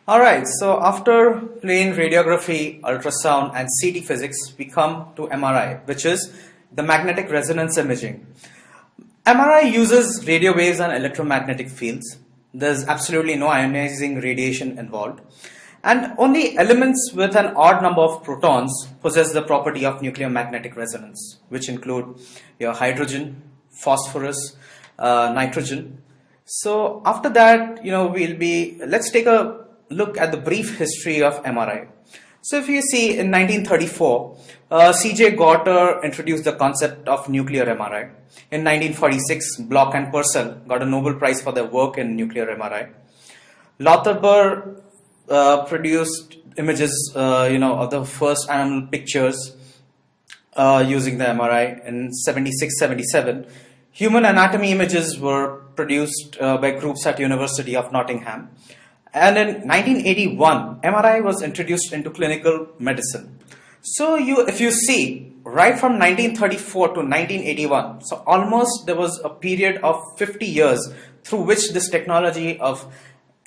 Alright, so after plain radiography, ultrasound and CT physics, we come to MRI, which is the magnetic resonance imaging. MRI uses radio waves and electromagnetic fields. There's absolutely no ionizing radiation involved. And only elements with an odd number of protons possess the property of nuclear magnetic resonance, which include your hydrogen, phosphorus, nitrogen. So after that, let's take a look at the brief history of MRI. So if you see in 1934, C.J. Gorter introduced the concept of nuclear MRI. In 1946, Bloch and Purcell got a Nobel Prize for their work in nuclear MRI. Lothar produced images, of the first animal pictures using the MRI in 76-77. Human anatomy images were produced by groups at University of Nottingham. And in 1981, MRI was introduced into clinical medicine. So if you see, right from 1934 to 1981, so almost there was a period of 50 years through which this technology of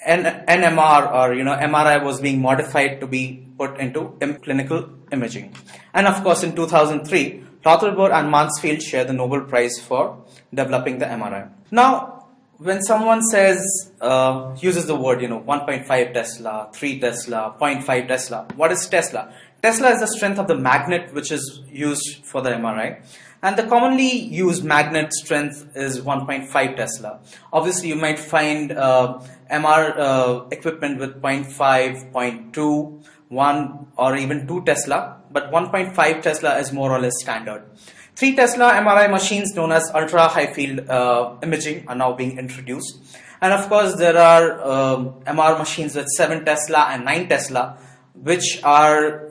NMR or MRI was being modified to be put into clinical imaging. And of course, in 2003, Rotherberg and Mansfield share the Nobel Prize for developing the MRI. Now, when someone uses the word, 1.5 Tesla, 3 Tesla, 0.5 Tesla, what is Tesla? Tesla is the strength of the magnet which is used for the MRI. And the commonly used magnet strength is 1.5 Tesla. Obviously, you might find MR equipment with 0.5, 0.2, 1 or even 2 Tesla. But 1.5 Tesla is more or less standard. 3 Tesla MRI machines known as ultra high field imaging are now being introduced. And of course, there are MR machines with 7 Tesla and 9 Tesla, which are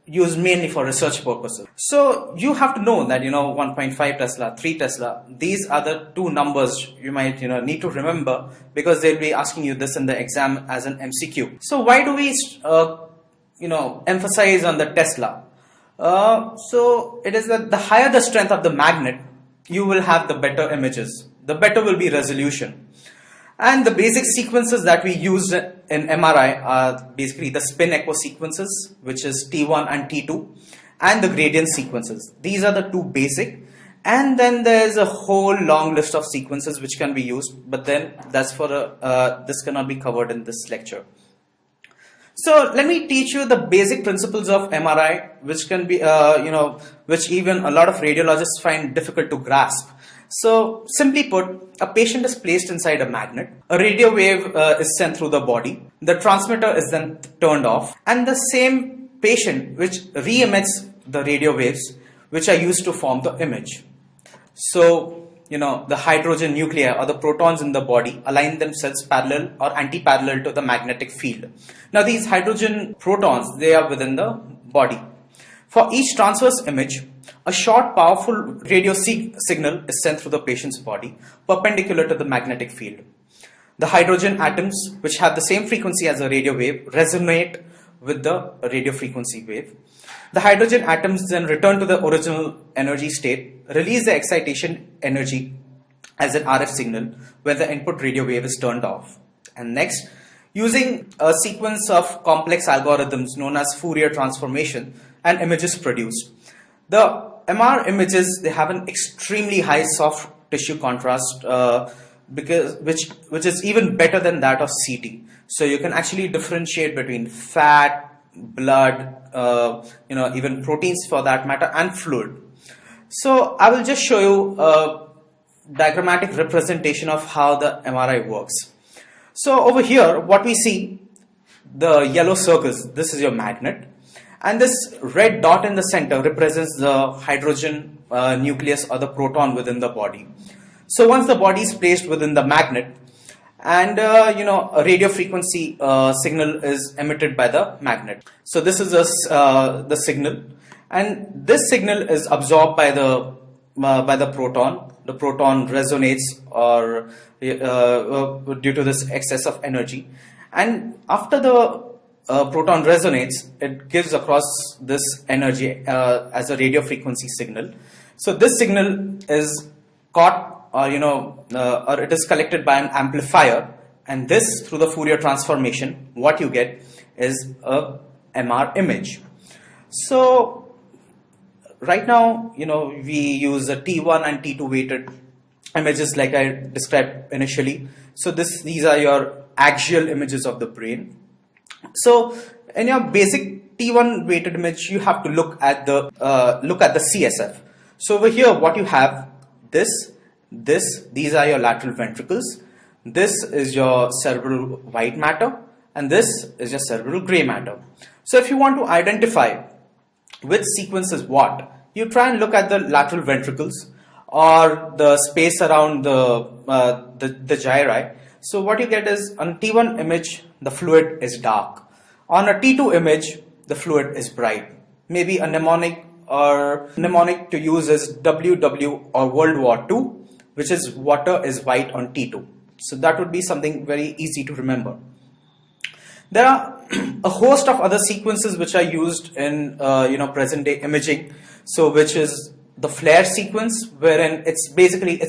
used mainly for research purposes. So you have to know that 1.5 Tesla, 3 Tesla, these are the two numbers you might need to remember, because they'll be asking you this in the exam as an MCQ. So why do we emphasize on the Tesla? So it is that the higher the strength of the magnet, you will have the better images. The better will be resolution. And the basic sequences that we use in MRI are basically the spin echo sequences, which is T1 and T2, and the gradient sequences. These are the two basic. And then there's a whole long list of sequences which can be used, but then that's this cannot be covered in this lecture. So let me teach you the basic principles of MRI, which can be, which even a lot of radiologists find difficult to grasp. So simply put, a patient is placed inside a magnet. A radio wave is sent through the body. The transmitter is then turned off, and the same patient which re-emits the radio waves, which are used to form the image. So the hydrogen nuclei or the protons in the body align themselves parallel or anti-parallel to the magnetic field. Now these hydrogen protons, they are within the body. For each transverse image, a short powerful radio signal is sent through the patient's body perpendicular to the magnetic field. The hydrogen atoms, which have the same frequency as a radio wave, resonate with the radio frequency wave. The hydrogen atoms then return to the original energy state, release the excitation energy as an RF signal when the input radio wave is turned off. And next, using a sequence of complex algorithms known as Fourier transformation, an image is produced. The MR images, they have an extremely high soft tissue contrast, which is even better than that of CT. So you can actually differentiate between fat, blood, even proteins for that matter, and fluid. So I will just show you a diagrammatic representation of how the MRI works. So over here, what we see, the yellow circles, this is your magnet. And this red dot in the center represents the hydrogen nucleus or the proton within the body. So once the body is placed within the magnet, and a radio frequency signal is emitted by the magnet. So this is the signal, and this signal is absorbed by the proton. The proton resonates or due to this excess of energy, and after the proton resonates, it gives across this energy as a radio frequency signal. So this signal is caught or it is collected by an amplifier And this, through the Fourier transformation, what you get is a MR image. So right now, we use a T1 and T2 weighted images like I described initially. So these are your axial images of the brain. So in your basic T1 weighted image, you have to look at the CSF. So over here, what you have, these are your lateral ventricles. This is your cerebral white matter, and this is your cerebral gray matter. So if you want to identify which sequence is what, you try and look at the lateral ventricles or the space around the gyri. So what you get is, on T1 image, the fluid is dark. On a T2 image, the fluid is bright. Maybe a mnemonic to use is WW or World War II, which is water is white on T2. So that would be something very easy to remember. There are a host of other sequences which are used in present day imaging. So which is the flare sequence, wherein it's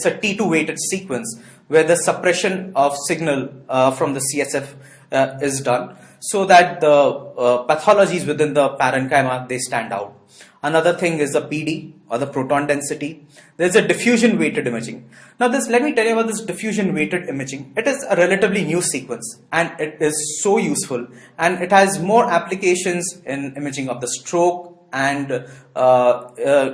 a T2 weighted sequence where the suppression of signal from the CSF is done, so that the pathologies within the parenchyma, they stand out. Another thing is the PD, or the proton density. There's a diffusion weighted imaging. Now let me tell you about this diffusion weighted imaging. It is a relatively new sequence, and it is so useful, and it has more applications in imaging of the stroke and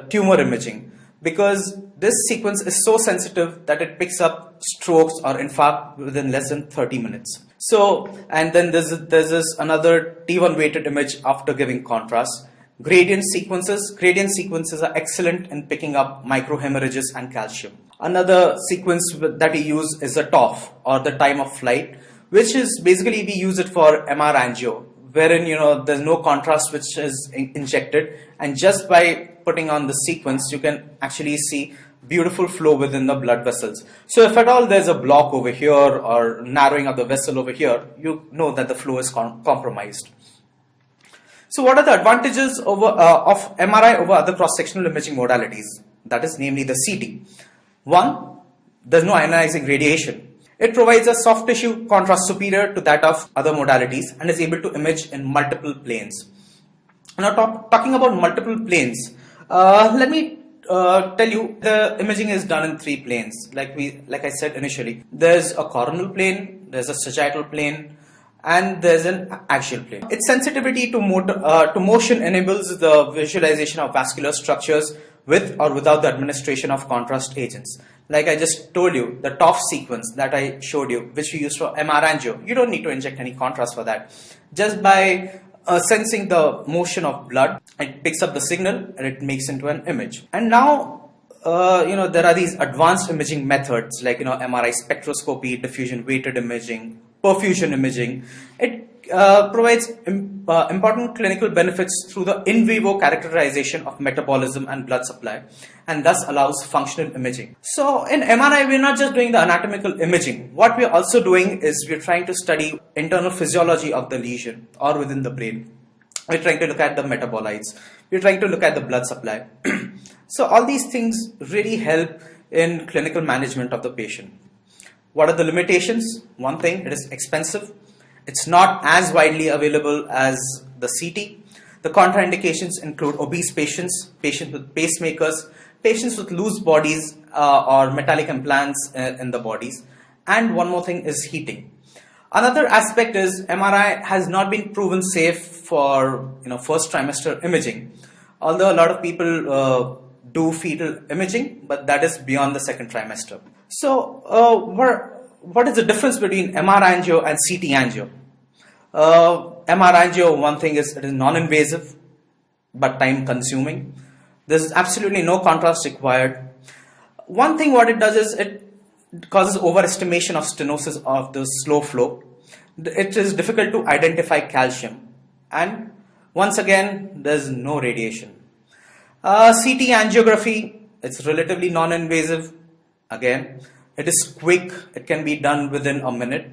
tumor imaging, because this sequence is so sensitive that it picks up strokes or infarct within less than 30 minutes. So, and then there's this another T1 weighted image after giving contrast. Gradient sequences are excellent in picking up microhemorrhages and calcium. Another sequence that we use is the TOF, or the time of flight, which is basically we use it for MR angio, wherein there's no contrast which is injected, and just by putting on the sequence you can actually see beautiful flow within the blood vessels. So if at all there's a block over here or narrowing of the vessel over here, you know that the flow is compromised. So what are the advantages of MRI over other cross-sectional imaging modalities? That is namely the CT. One, there's no ionizing radiation. It provides a soft tissue contrast superior to that of other modalities and is able to image in multiple planes. Now talking about multiple planes, let me tell you the imaging is done in 3 planes. Like I said initially, there's a coronal plane, there's a sagittal plane, and there's an axial plane. Its sensitivity to motion enables the visualization of vascular structures with or without the administration of contrast agents. Like I just told you, the TOF sequence that I showed you, which we use for MR angio, you don't need to inject any contrast for that. Just by sensing the motion of blood, it picks up the signal and it makes into an image. And now, there are these advanced imaging methods like, MRI spectroscopy, diffusion weighted imaging, perfusion imaging. It provides important clinical benefits through the in vivo characterization of metabolism and blood supply, and thus allows functional imaging. So in MRI, we're not just doing the anatomical imaging. What we're also doing is we're trying to study internal physiology of the lesion or within the brain. We're trying to look at the metabolites. We're trying to look at the blood supply. So all these things really help in clinical management of the patient. What are the limitations? One thing, it is expensive. It's not as widely available as the CT. The contraindications include obese patients, patients with pacemakers, patients with loose bodies or metallic implants in the bodies. And one more thing is heating. Another aspect is MRI has not been proven safe for first trimester imaging. Although a lot of people do fetal imaging, but that is beyond the second trimester. So what is the difference between MR angio and CT angio? MR angio, one thing is it is non-invasive but time consuming. There is absolutely no contrast required. One thing what it does is it causes overestimation of stenosis of the slow flow. It is difficult to identify calcium, and once again there is no radiation. CT angiography, it's relatively non-invasive. Again, it is quick. It can be done within a minute.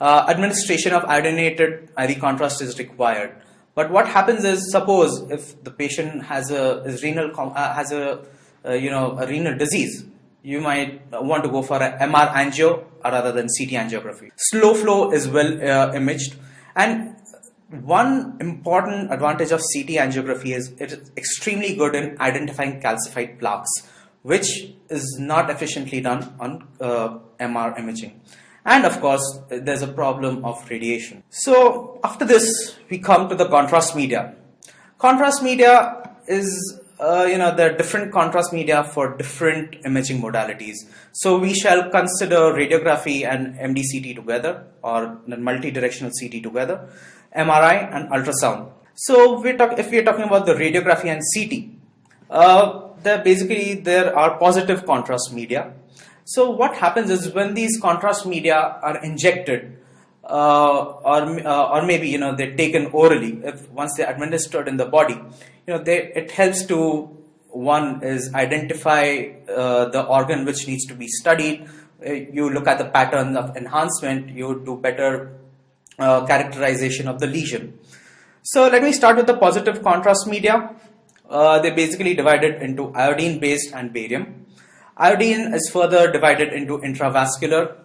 Administration of iodinated IV contrast is required. But what happens is, suppose if the patient has a renal disease, you might want to go for a MR angio rather than CT angiography. Slow flow is well imaged, and one important advantage of CT angiography is it is extremely good in identifying calcified plaques, which is not efficiently done on MR imaging. And of course, there's a problem of radiation. So after this, we come to the contrast media. Contrast media is there are different contrast media for different imaging modalities. So we shall consider radiography and MDCT together, or multi-directional CT together, MRI and ultrasound. So if we're talking about the radiography and CT, there are positive contrast media. So what happens is when these contrast media are injected, or maybe they're taken orally, if once they're administered in the body, it helps to, one is identify the organ which needs to be studied. You look at the pattern of enhancement, you do better characterization of the lesion. So let me start with the positive contrast media. They're basically divided into iodine based and barium. Iodine is further divided into intravascular,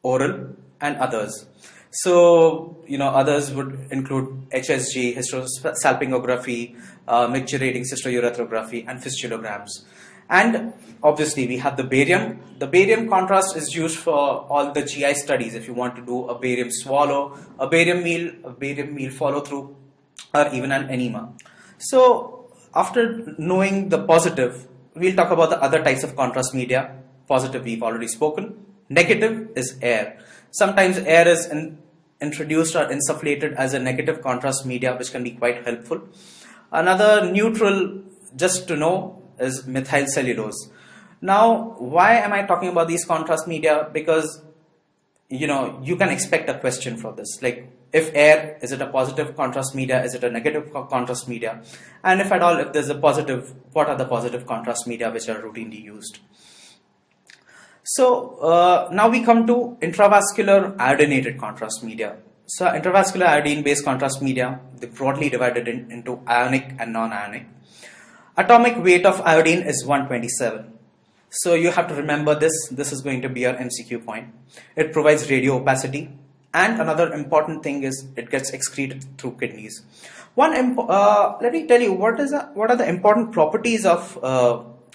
oral, and others. So, others would include HSG, hysterosalpingography, micturating cystourethropography, and fistulograms. And obviously, we have the barium. The barium contrast is used for all the GI studies. If you want to do a barium swallow, a barium meal follow through, or even an enema. So, after knowing the positive, we'll talk about the other types of contrast media. Positive, we've already spoken. Negative is air. Sometimes air is introduced or insufflated as a negative contrast media, which can be quite helpful. Another neutral, just to know, is methyl cellulose. Now, why am I talking about these contrast media? Because, you can expect a question for this. Like, if air, is it a positive contrast media? Is it a negative contrast media? And if at all, if there's a positive, what are the positive contrast media which are routinely used? So now we come to intravascular iodinated contrast media. So intravascular iodine-based contrast media, they're broadly divided into ionic and non-ionic. Atomic weight of iodine is 127. So you have to remember this. This is going to be your MCQ point. It provides radio opacity. And another important thing is it gets excreted through kidneys. Let me tell you what are the important properties of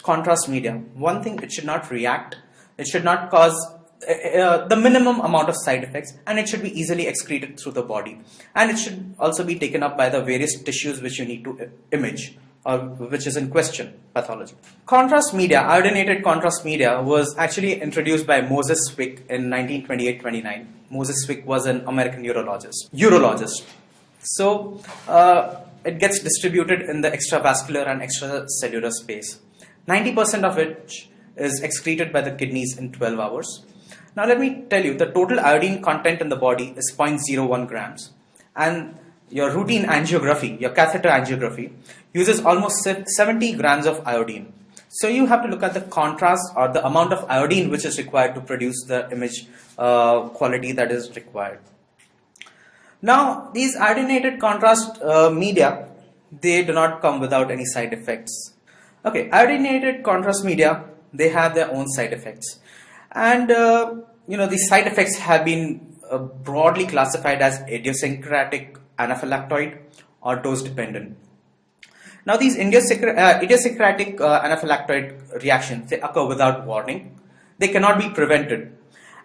contrast media. One thing, it should not react. It should not cause the minimum amount of side effects, and it should be easily excreted through the body. And it should also be taken up by the various tissues which you need to image, or which is in question, pathology. Contrast media, iodinated contrast media, was actually introduced by Moses Swick in 1928-29. Moses Swick was an American urologist. So it gets distributed in the extravascular and extracellular space. 90% of which is excreted by the kidneys in 12 hours. Now let me tell you, the total iodine content in the body is 0.01 grams. And your routine angiography, your catheter angiography, uses almost 70 grams of iodine. So you have to look at the contrast or the amount of iodine which is required to produce the image quality that is required. Now, these iodinated contrast media, they do not come without any side effects. Okay, iodinated contrast media, they have their own side effects. And, these side effects have been broadly classified as idiosyncratic anaphylactoid or dose dependent. Now, these idiosyncratic anaphylactoid reactions, they occur without warning. They cannot be prevented.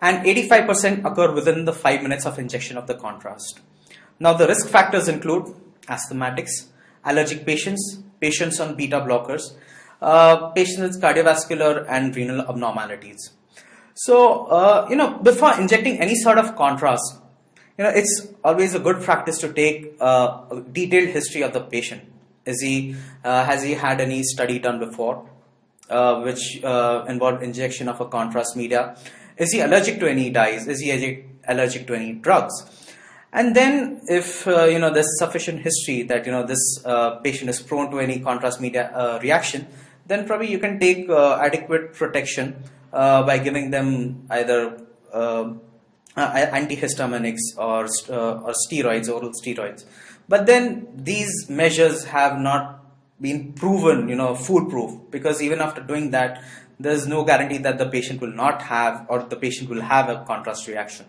And 85% occur within the 5 minutes of injection of the contrast. Now, the risk factors include asthmatics, allergic patients, patients on beta blockers, patients with cardiovascular and renal abnormalities. So, before injecting any sort of contrast, it's always a good practice to take a detailed history of the patient. Has he had any study done before, which involved injection of a contrast media? Is he allergic to any dyes? Is he allergic to any drugs? And then, if there's sufficient history that this patient is prone to any contrast media reaction, then probably you can take adequate protection by giving them either antihistaminics or steroids, oral steroids. But then these measures have not been proven, foolproof, because even after doing that, There is no guarantee that the patient will not have or the patient will have a contrast reaction.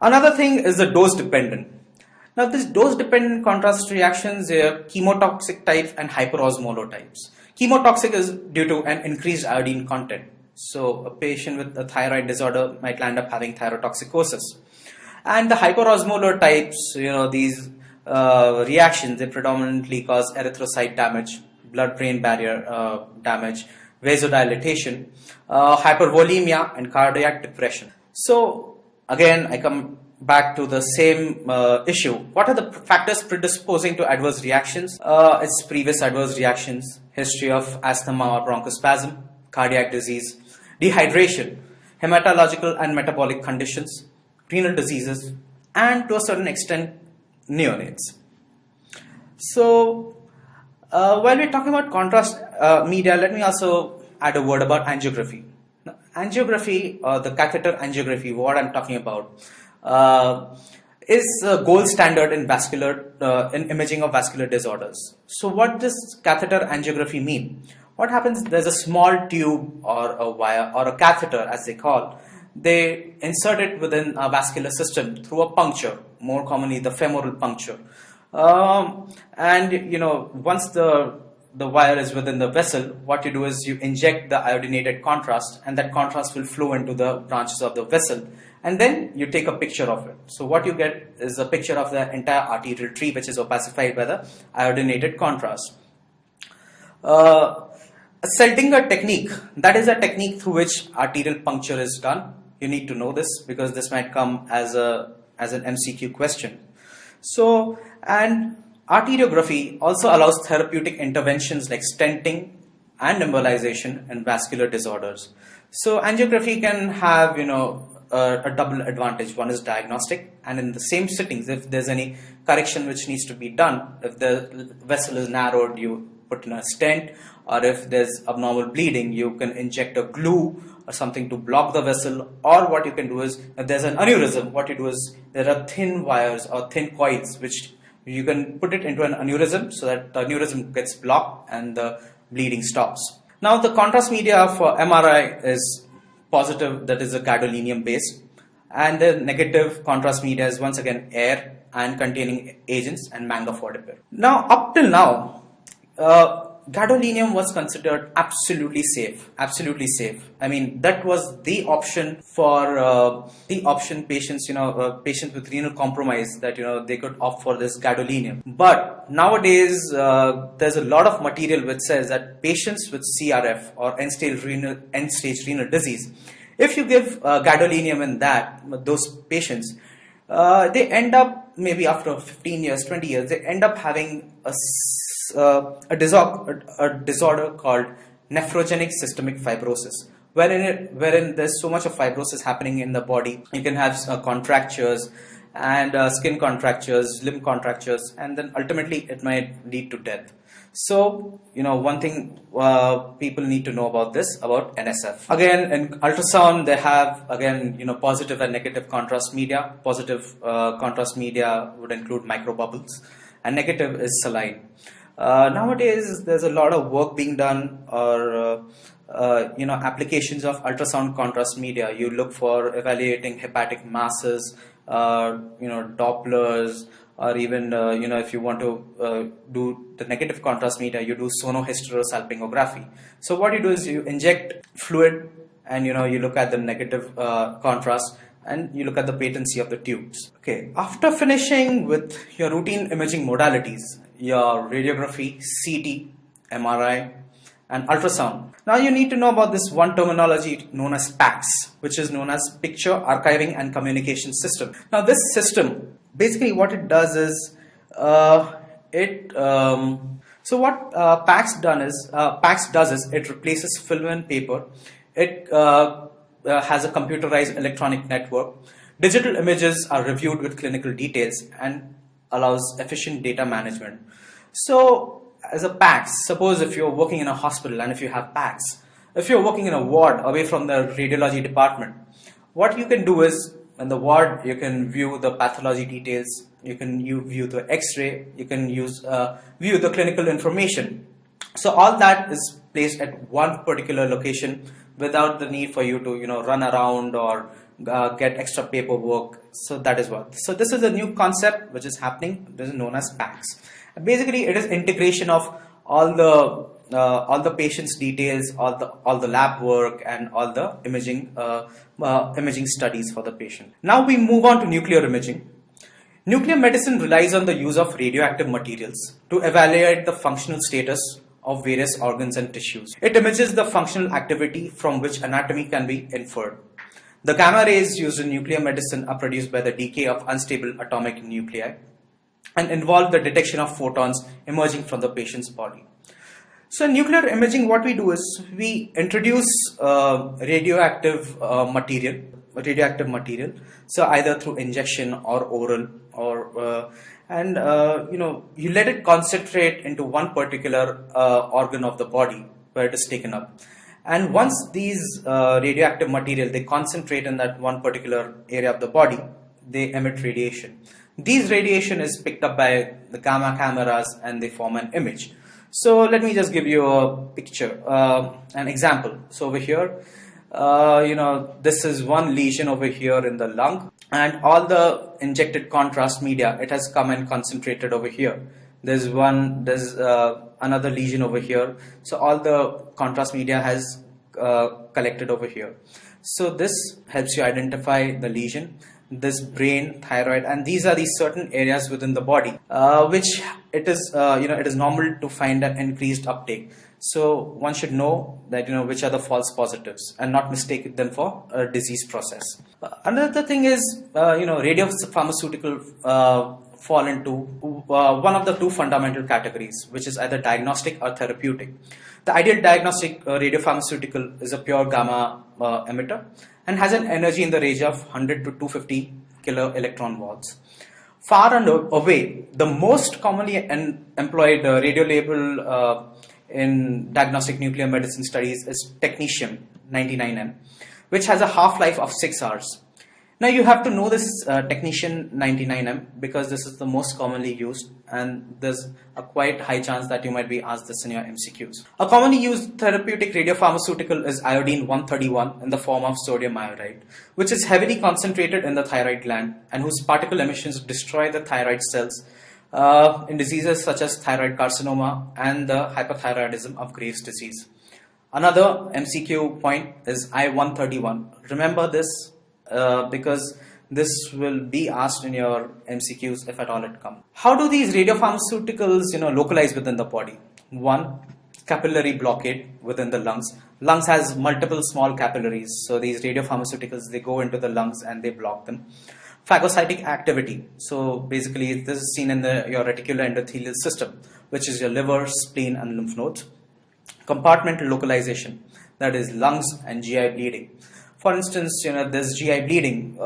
Another thing is the dose dependent. Now, this dose dependent contrast reactions are chemotoxic types and hyperosmolar types. Chemotoxic is due to an increased iodine content. So, a patient with a thyroid disorder might land up having thyrotoxicosis. And the hyperosmolar types, these reactions, they predominantly cause erythrocyte damage, blood-brain barrier damage, vasodilatation, hypervolemia, and cardiac depression. So, again, I come back to the same issue. What are the factors predisposing to adverse reactions? It's previous adverse reactions, history of asthma or bronchospasm, cardiac disease, dehydration, hematological and metabolic conditions, renal diseases, and to a certain extent, neonates. So, while we're talking about contrast media, let me also add a word about angiography. Now, angiography, the catheter angiography, what I'm talking about, is a gold standard in in imaging of vascular disorders. So, what does catheter angiography mean? What happens? There's a small tube or a wire or a catheter, as they call. They insert it within a vascular system through a puncture, more commonly the femoral puncture. And once the wire is within the vessel, what you do is you inject the iodinated contrast, and that contrast will flow into the branches of the vessel, and then you take a picture of it. So what you get is a picture of the entire arterial tree, which is opacified by the iodinated contrast. A Seldinger technique, that is a technique through which arterial puncture is done. You need to know this because this might come as an MCQ question. So, and arteriography also allows therapeutic interventions like stenting and embolization in vascular disorders. So, angiography can have, a double advantage. One is diagnostic, and in the same sittings, if there's any correction which needs to be done, if the vessel is narrowed, you put in a stent, or if there's abnormal bleeding, you can inject a glue or something to block the vessel. Or what you can do is, if there's an aneurysm, what you do is there are thin wires or thin coils which you can put it into an aneurysm so that the aneurysm gets blocked and the bleeding stops. Now, the contrast media for MRI is positive, that is a gadolinium based, and the negative contrast media is once again air and containing agents and mangafodipir. Now, up till now, gadolinium was considered absolutely safe. I mean, that was the option for patients, patients with renal compromise, that they could opt for this gadolinium. But nowadays, there's a lot of material which says that patients with CRF or end-stage renal disease, if you give gadolinium in those patients, they end up, maybe after 15 years, 20 years, they end up having a disorder called nephrogenic systemic fibrosis, wherein there's so much of fibrosis happening in the body. You can have contractures and skin contractures, limb contractures, and then ultimately it might lead to death. So, one thing people need to know about NSF. Again, in ultrasound, they have, positive and negative contrast media. Positive contrast media would include microbubbles, and negative is saline. Nowadays, there's a lot of work being done, or applications of ultrasound contrast media. You look for evaluating hepatic masses, Dopplers, or even if you want to do the negative contrast media, you do sonohysterosalpingography. So what you do is you inject fluid, and you look at the negative contrast, and you look at the patency of the tubes. Okay, after finishing with your routine imaging modalities, your radiography, CT, MRI, and ultrasound, now you need to know about this one terminology known as PACS, which is known as Picture Archiving and Communication System. Now this system, basically what it does is, so what PACS does is it replaces film and paper. It has a computerized electronic network. Digital images are reviewed with clinical details and allows efficient data management. So, as a PACS, suppose if you're working in a hospital and if you have PACS, if you're working in a ward away from the radiology department, what you can do is, in the ward, you can view the pathology details, you view the X-ray, you can view the clinical information. So all that is placed at one particular location without the need for you to, run around or get extra paperwork. So that is what. So this is a new concept which is happening. This is known as PACS. Basically, it is integration of all the patient's details, all the lab work, and all the imaging studies for the patient. Now we move on to nuclear imaging. Nuclear medicine relies on the use of radioactive materials to evaluate the functional status of various organs and tissues. It images the functional activity from which anatomy can be inferred. The gamma rays used in nuclear medicine are produced by the decay of unstable atomic nuclei and involve the detection of photons emerging from the patient's body. So in nuclear imaging, what we do is we introduce radioactive material. So either through injection or oral, or you let it concentrate into one particular organ of the body where it is taken up. And once these radioactive material, they concentrate in that one particular area of the body, they emit radiation. These radiation is picked up by the gamma cameras and they form an image. So let me just give you a picture, an example. So over here, this is one lesion over here in the lung, and all the injected contrast media, it has come and concentrated over here. There's another lesion over here. So all the contrast media has collected over here. So this helps you identify the lesion. This brain, thyroid, and these are the certain areas within the body which it is normal to find an increased uptake. So one should know that which are the false positives and not mistake them for a disease process. Another thing is radiopharmaceutical fall into one of the two fundamental categories, which is either diagnostic or therapeutic. The ideal diagnostic radiopharmaceutical is a pure gamma emitter and has an energy in the range of 100 to 250 kilo electron volts. Far and away, the most commonly employed radio label in diagnostic nuclear medicine studies is technetium-99m, which has a half-life of 6 hours. Now you have to know this technetium-99m because this is the most commonly used, and there's a quite high chance that you might be asked this in your MCQs. A commonly used therapeutic radiopharmaceutical is iodine-131 in the form of sodium iodide, which is heavily concentrated in the thyroid gland and whose particle emissions destroy the thyroid cells in diseases such as thyroid carcinoma and the hypothyroidism of Graves' disease. Another MCQ point is I-131. Remember this because this will be asked in your MCQs if at all it comes. How do these radiopharmaceuticals localize within the body? One, capillary blockade within the lungs. Lungs has multiple small capillaries, so these radiopharmaceuticals, they go into the lungs and they block them. Phagocytic activity. So basically this is seen in your reticular endothelial system, which is your liver, spleen and lymph nodes. Compartmental localization, that is lungs and GI bleeding. For instance, this GI bleeding,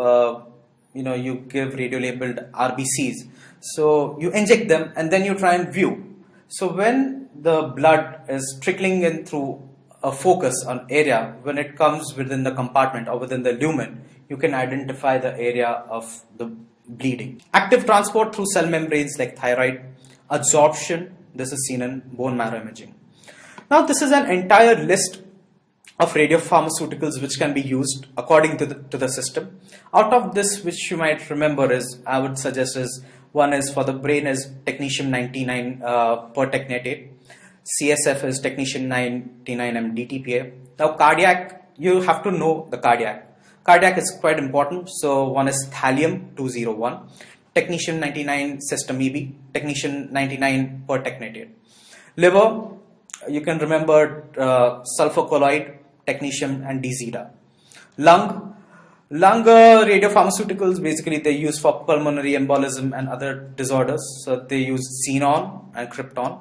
you give radio-labeled RBCs. So you inject them and then you try and view. So when the blood is trickling in through a focus on area, when it comes within the compartment or within the lumen, you can identify the area of the bleeding. Active transport through cell membranes like thyroid. Absorption, this is seen in bone marrow imaging. Now this is an entire list of radiopharmaceuticals which can be used according to the system. Out of this, which you might remember is, I would suggest is, one is for the brain is technetium-99 pertechnetate. CSF is technetium-99m DTPA. Now cardiac, you have to know the cardiac. Cardiac is quite important. So one is thallium-201, technetium-99 sestamebe, technetium-99 pertechnetate. Liver, you can remember sulfur colloid, technetium and DZeta. Lung radiopharmaceuticals, basically they use for pulmonary embolism and other disorders. So they use xenon and krypton.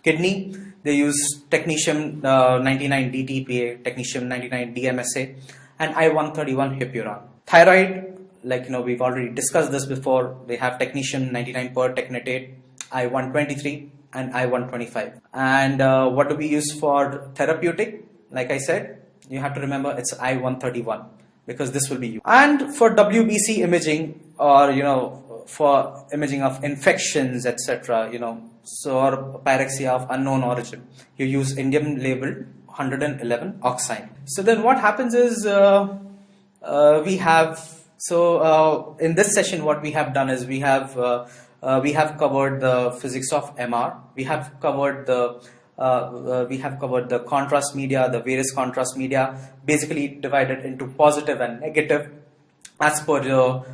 Kidney, they use technetium-99 DTPA, technetium-99 DMSA, and I-131 hipuran. Thyroid, we've already discussed this before. They have technetium-99 pertechnetate, I-123 and I-125. And what do we use for therapeutic? Like I said, you have to remember it's I-131 because this will be used. And for WBC imaging, or for imaging of infections, etc., so, or pyrexia of unknown origin, you use indium labeled 111 oxime. So then what happens is in this session what we have done is we have covered the physics of MR. We have covered the contrast media, the various contrast media, basically divided into positive and negative as per your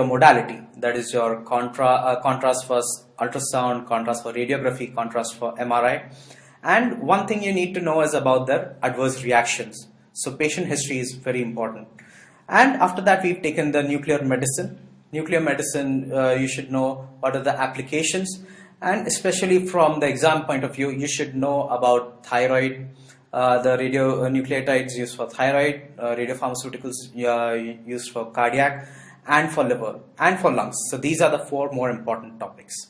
modality. That is your contrast for ultrasound, contrast for radiography, contrast for MRI. And one thing you need to know is about their adverse reactions. So patient history is very important. And after that, we've taken the nuclear medicine. Nuclear medicine, you should know what are the applications, and especially from the exam point of view, you should know about thyroid, the radionucleotides used for thyroid, radiopharmaceuticals used for cardiac, and for liver, and for lungs. So these are the four more important topics.